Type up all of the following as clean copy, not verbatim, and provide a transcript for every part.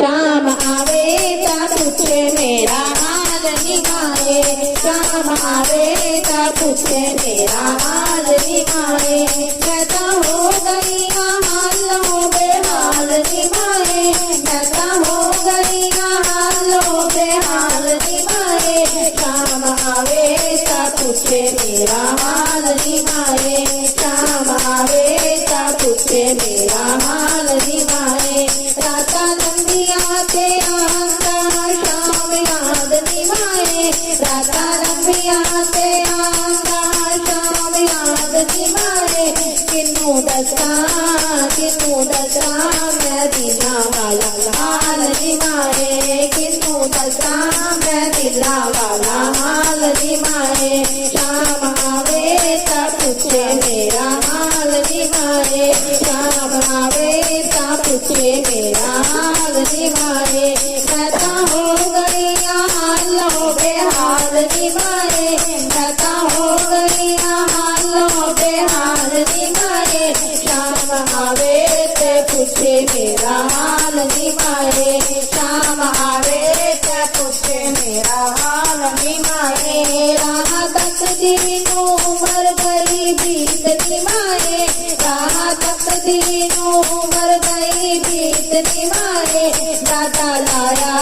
शाम आवे ता पूछे मेरा हाल नी माए, शाम आवे ता पूछे मेरा हाल नी माए। मैं तो हो गई हालों बेहाल नी माए, मैं तो हो गई हालों बेहाल नी माए। शाम आवे ता पूछे मेरा हाल नी माए, शाम आवे ता पूछे मेरा हाल नी माए। राता लंबिया ते आंदा शाम याद नी माए, राता लंबिया ते आंदा शाम याद नी माए। किनू दसा मैं दिला वाला हाल नी माए, किनू दसा मैं दिला वाला हाल नी माए। शाम आवे ता पूछे मेरा हाल नी माए, शाम आवे ता पूछे मेरा हाल नी माए। मैं तो हो गई हालों बेहाल नी माए, मैं तो हो गई हालों बेहाल नी माए। शाम आवे ते पूछे मेरा हाल नी माए, शाम आवे ते पूछे मेरा हाल नी माए। राह तकदी नू उमर गई बीत नी माए, राह तकदी नू उमर गई बीत नी माए। दादा लाया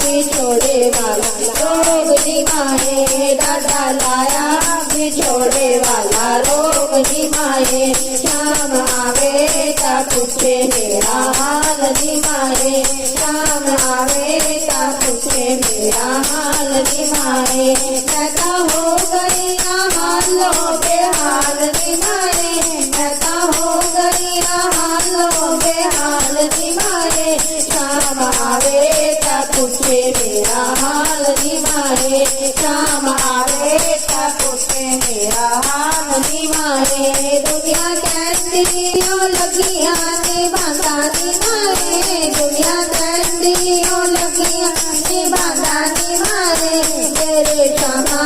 बिछोड़े वाला रोग नी माए, दादा लाया बिछोड़े वाला रोग नी माए। शाम आवे ता पूछे मेरा हाल नी माए, शाम आवे ता पूछे मेरा हाल नी माए। मैं तो हो गई हालों बेहाल नी माए, मैं तो हो गई हालों बेहाल नी माए। शाम आवे ता पूछे मेरा हाल नी माए, शाम आवे ता पूछे मेरा हाल नी माए। दुनिया कहती ओ लगिया ने बांधा नी मारे, दुनिया कहती ओ लगिया ने बांधा नी मारे। मेरे शामा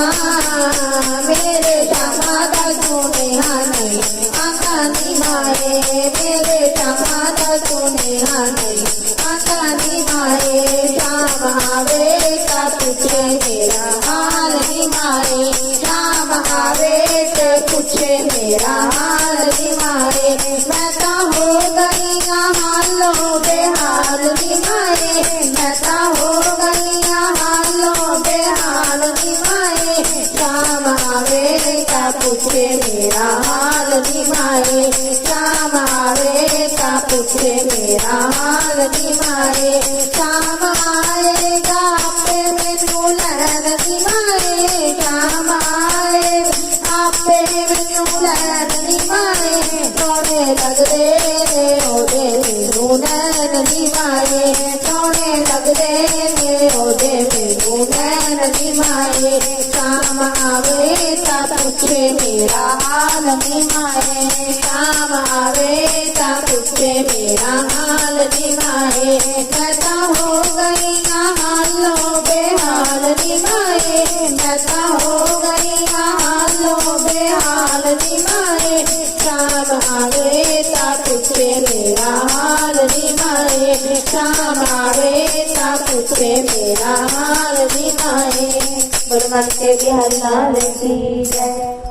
दा सुनेहा नहीं आका नी माए, मेरे शामा दा सुनेहा नहीं आका नी माए। शाम आवे ता पूछे मेरा हाल नी माए, शाम आवे ते पूछे मेरा हाल नी माए। मैं तो हो गई हालों बेहाल नी माए, मैं तो हो गई हालों बेहाल नी माए। शाम आवे ता पूछे मेरा हाल नी माए, शाम आवे ता पूछे मेरा हाल नी माए। शाम आएगा आपे मैनू लैन नी माए, शाम आएगा आपे मैनू लैन नी माए। सोने लगदे ने ओदे मैनू नैन नी माए, सोने लगदे ने ओदे मैनू नैन नी माए। शाम आवे ता पूछे मेरा हाल नी माए, शाम आवे ता पूछे मेरा हाल नी माए। मैं तो हो गई हालों बेहाल नी माए, मैं तो हो गई हालों बेहाल नी माए। शाम आवे ता पूछे मेरा हाल नी माए, शाम आवे ता पूछे मेरा हाल नी माए। गुरु नानक देव जी हरि नाम की जय।